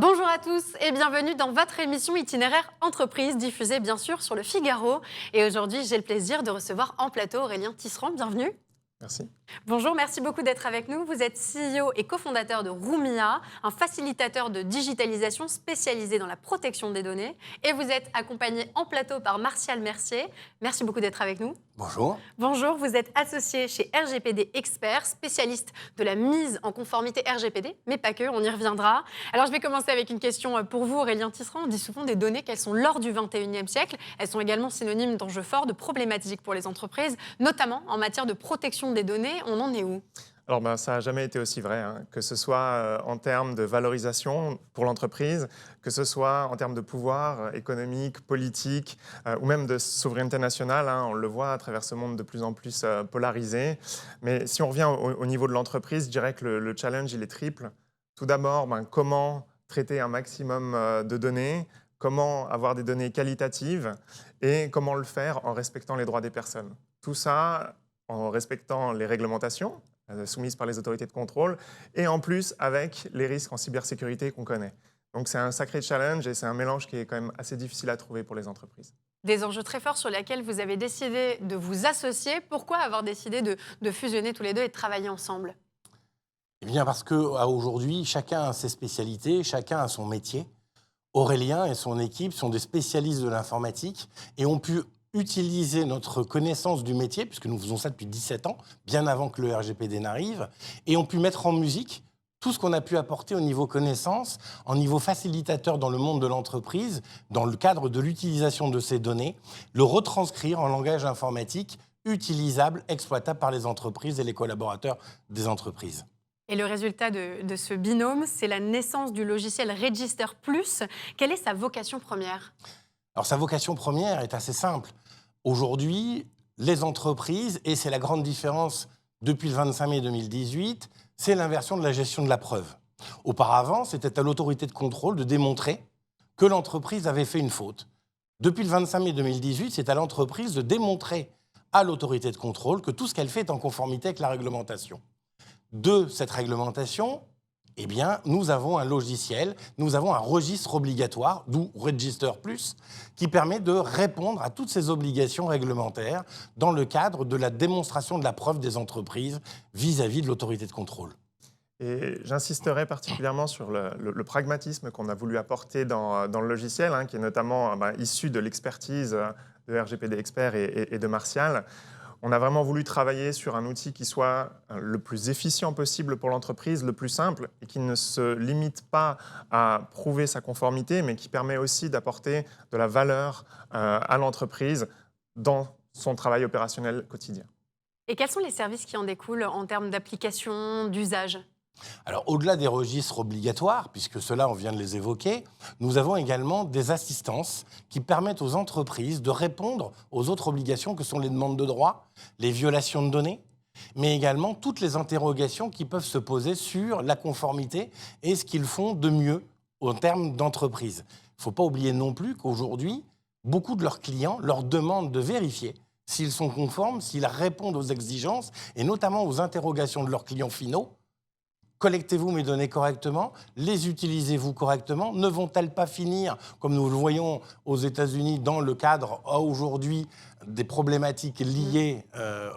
Bonjour à tous et bienvenue dans votre émission Itinéraire Entreprise, diffusée bien sûr sur le Figaro. Et aujourd'hui, j'ai le plaisir de recevoir en plateau Aurélien Tisserand. Bienvenue. Merci. Bonjour, merci beaucoup d'être avec nous. Vous êtes CEO et cofondateur de Roomia, un facilitateur de digitalisation spécialisé dans la protection des données. Et vous êtes accompagné en plateau par Martial Mercier. Merci beaucoup d'être avec nous. Bonjour. Bonjour, vous êtes associé chez RGPD Expert, spécialiste de la mise en conformité RGPD, mais pas que, on y reviendra. Alors je vais commencer avec une question pour vous, Aurélien Tisserand. On dit souvent des données qu'elles sont l'or du 21e siècle. Elles sont également synonymes d'enjeux forts, de problématiques pour les entreprises, notamment en matière de protection des données. On en est où ? Alors, ça n'a jamais été aussi vrai, hein, que ce soit en termes de valorisation pour l'entreprise, que ce soit en termes de pouvoir économique, politique ou même de souveraineté nationale. Hein, on le voit à travers ce monde de plus en plus polarisé. Mais si on revient au niveau de l'entreprise, je dirais que le challenge, il est triple. Tout d'abord, comment traiter un maximum de données, comment avoir des données qualitatives et comment le faire en respectant les droits des personnes. Tout ça en respectant les réglementations soumises par les autorités de contrôle, et en plus avec les risques en cybersécurité qu'on connaît. Donc c'est un sacré challenge et c'est un mélange qui est quand même assez difficile à trouver pour les entreprises. Des enjeux très forts sur lesquels vous avez décidé de vous associer. Pourquoi avoir décidé de fusionner tous les deux et de travailler ensemble ? Eh bien parce qu'aujourd'hui, chacun a ses spécialités, chacun a son métier. Aurélien et son équipe sont des spécialistes de l'informatique et ont pu utiliser notre connaissance du métier, puisque nous faisons ça depuis 17 ans, bien avant que le RGPD n'arrive, et ont pu mettre en musique tout ce qu'on a pu apporter au niveau connaissance, en niveau facilitateur dans le monde de l'entreprise, dans le cadre de l'utilisation de ces données, le retranscrire en langage informatique utilisable, exploitable par les entreprises et les collaborateurs des entreprises. Et le résultat de ce binôme, c'est la naissance du logiciel Register Plus. Quelle est sa vocation première ? Alors sa vocation première est assez simple. Aujourd'hui, les entreprises, et c'est la grande différence depuis le 25 mai 2018, c'est l'inversion de la gestion de la preuve. Auparavant, c'était à l'autorité de contrôle de démontrer que l'entreprise avait fait une faute. Depuis le 25 mai 2018, c'est à l'entreprise de démontrer à l'autorité de contrôle que tout ce qu'elle fait est en conformité avec la réglementation. De cette réglementation, eh bien, nous avons un logiciel, nous avons un registre obligatoire, d'où Register Plus, qui permet de répondre à toutes ces obligations réglementaires dans le cadre de la démonstration de la preuve des entreprises vis-à-vis de l'autorité de contrôle. Et j'insisterai particulièrement sur le pragmatisme qu'on a voulu apporter dans le logiciel, hein, qui est notamment issu de l'expertise de RGPD Expert et de Martial. On a vraiment voulu travailler sur un outil qui soit le plus efficient possible pour l'entreprise, le plus simple, et qui ne se limite pas à prouver sa conformité, mais qui permet aussi d'apporter de la valeur à l'entreprise dans son travail opérationnel quotidien. Et quels sont les services qui en découlent en termes d'application, d'usage ? Alors, au-delà des registres obligatoires, puisque ceux-là, on vient de les évoquer, nous avons également des assistances qui permettent aux entreprises de répondre aux autres obligations que sont les demandes de droit, les violations de données, mais également toutes les interrogations qui peuvent se poser sur la conformité et ce qu'ils font de mieux en termes d'entreprise. Il ne faut pas oublier non plus qu'aujourd'hui, beaucoup de leurs clients leur demandent de vérifier s'ils sont conformes, s'ils répondent aux exigences et notamment aux interrogations de leurs clients finaux. Collectez-vous mes données correctement? Les utilisez-vous correctement? Ne vont-elles pas finir, comme nous le voyons aux États-Unis, dans le cadre aujourd'hui des problématiques liées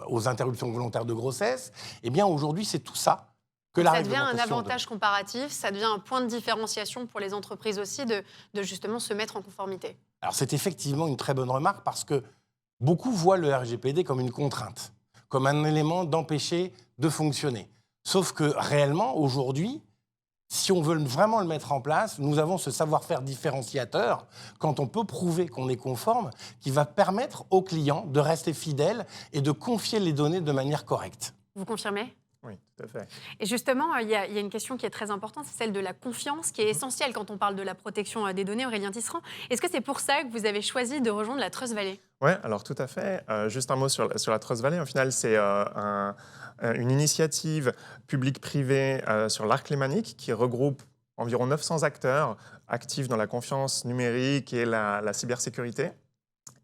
aux interruptions volontaires de grossesse? Eh bien, aujourd'hui, c'est tout ça que la réglementation... Ça devient un avantage comparatif, ça devient un point de différenciation pour les entreprises aussi de justement se mettre en conformité. Alors, c'est effectivement une très bonne remarque parce que beaucoup voient le RGPD comme une contrainte, comme un élément d'empêcher de fonctionner. Sauf que réellement, aujourd'hui, si on veut vraiment le mettre en place, nous avons ce savoir-faire différenciateur, quand on peut prouver qu'on est conforme, qui va permettre aux clients de rester fidèles et de confier les données de manière correcte. Vous confirmez ? Oui, tout à fait. Et justement, il y a une question qui est très importante, c'est celle de la confiance, qui est essentielle quand on parle de la protection des données. Aurélien Tisserand, est-ce que c'est pour ça que vous avez choisi de rejoindre la Trust Valley ? Oui, alors tout à fait. Juste un mot sur la Trust Valley. Au final, c'est une initiative publique-privée sur l'arc lémanique qui regroupe environ 900 acteurs actifs dans la confiance numérique et la cybersécurité.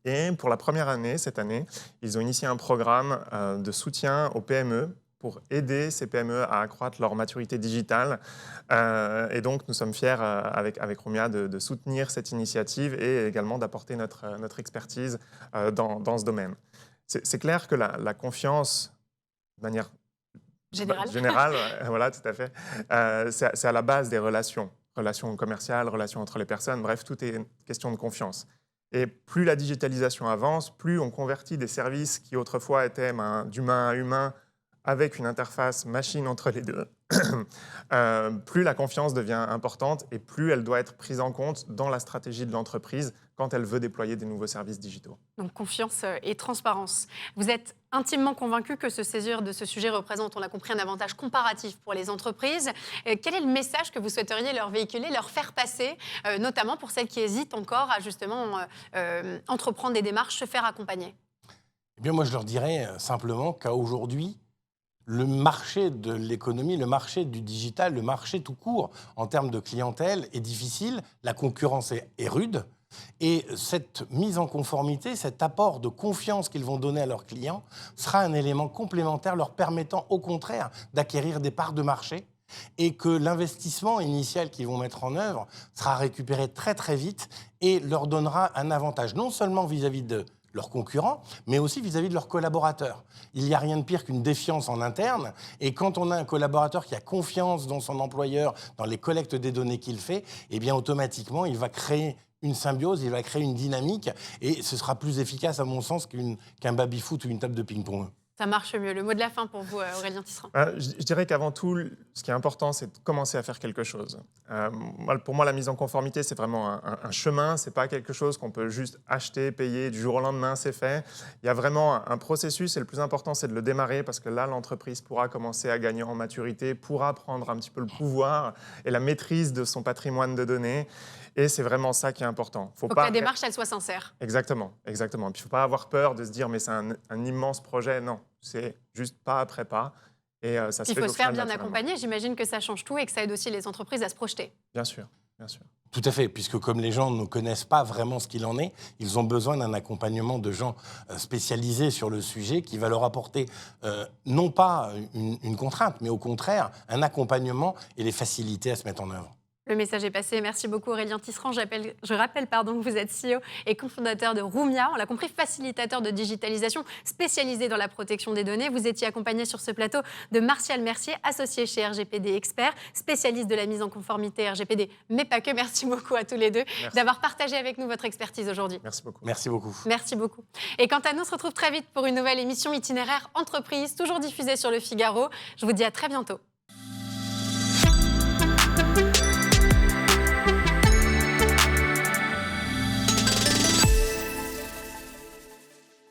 Et pour la première année, cette année, ils ont initié un programme de soutien aux PME pour aider ces PME à accroître leur maturité digitale. Et donc, nous sommes fiers avec Rumia de soutenir cette initiative et également d'apporter notre expertise dans ce domaine. C'est clair que la confiance, de manière générale, voilà, tout à fait, c'est à la base des relations commerciales, relations entre les personnes, bref, tout est une question de confiance. Et plus la digitalisation avance, plus on convertit des services qui autrefois étaient d'humain à humain avec une interface machine entre les deux, plus la confiance devient importante et plus elle doit être prise en compte dans la stratégie de l'entreprise quand elle veut déployer des nouveaux services digitaux. Donc confiance et transparence. Vous êtes intimement convaincu que se saisir de ce sujet représente, on l'a compris, un avantage comparatif pour les entreprises. Quel est le message que vous souhaiteriez leur véhiculer, leur faire passer, notamment pour celles qui hésitent encore à justement entreprendre des démarches, se faire accompagner? Eh bien, moi, je leur dirais simplement qu'à aujourd'hui, le marché de l'économie, le marché du digital, le marché tout court, en termes de clientèle, est difficile, la concurrence est rude, et cette mise en conformité, cet apport de confiance qu'ils vont donner à leurs clients sera un élément complémentaire leur permettant au contraire d'acquérir des parts de marché et que l'investissement initial qu'ils vont mettre en œuvre sera récupéré très très vite et leur donnera un avantage non seulement vis-à-vis de leurs concurrents, mais aussi vis-à-vis de leurs collaborateurs. Il n'y a rien de pire qu'une défiance en interne, et quand on a un collaborateur qui a confiance dans son employeur, dans les collectes des données qu'il fait, eh bien automatiquement, il va créer une symbiose, il va créer une dynamique, et ce sera plus efficace, à mon sens, qu'un baby-foot ou une table de ping-pong. Ça marche mieux. Le mot de la fin pour vous, Aurélien Tisserand. Je dirais qu'avant tout, ce qui est important, c'est de commencer à faire quelque chose. Pour moi, la mise en conformité, c'est vraiment un chemin. Ce n'est pas quelque chose qu'on peut juste acheter, payer, du jour au lendemain, c'est fait. Il y a vraiment un processus et le plus important, c'est de le démarrer parce que là, l'entreprise pourra commencer à gagner en maturité, pourra prendre un petit peu le pouvoir et la maîtrise de son patrimoine de données. Et c'est vraiment ça qui est important. Faut que la démarche, elle soit sincère. Exactement. Puis il ne faut pas avoir peur de se dire mais c'est un immense projet. Non, c'est juste pas après pas. Et ça se fait. Il faut se faire bien accompagner. J'imagine que ça change tout et que ça aide aussi les entreprises à se projeter. Bien sûr, bien sûr. Tout à fait, puisque comme les gens ne connaissent pas vraiment ce qu'il en est, ils ont besoin d'un accompagnement de gens spécialisés sur le sujet qui va leur apporter non pas une contrainte, mais au contraire un accompagnement et les faciliter à se mettre en œuvre. Le message est passé. Merci beaucoup Aurélien Tisserand. Je rappelle que vous êtes CEO et cofondateur de Rumia. On l'a compris, facilitateur de digitalisation spécialisé dans la protection des données. Vous étiez accompagné sur ce plateau de Martial Mercier, associé chez RGPD Expert, spécialiste de la mise en conformité RGPD, mais pas que. Merci beaucoup à tous les deux d'avoir partagé avec nous votre expertise aujourd'hui. Merci beaucoup. Merci beaucoup. Merci beaucoup. Et quant à nous, on se retrouve très vite pour une nouvelle émission Itinéraire Entreprise, toujours diffusée sur Le Figaro. Je vous dis à très bientôt.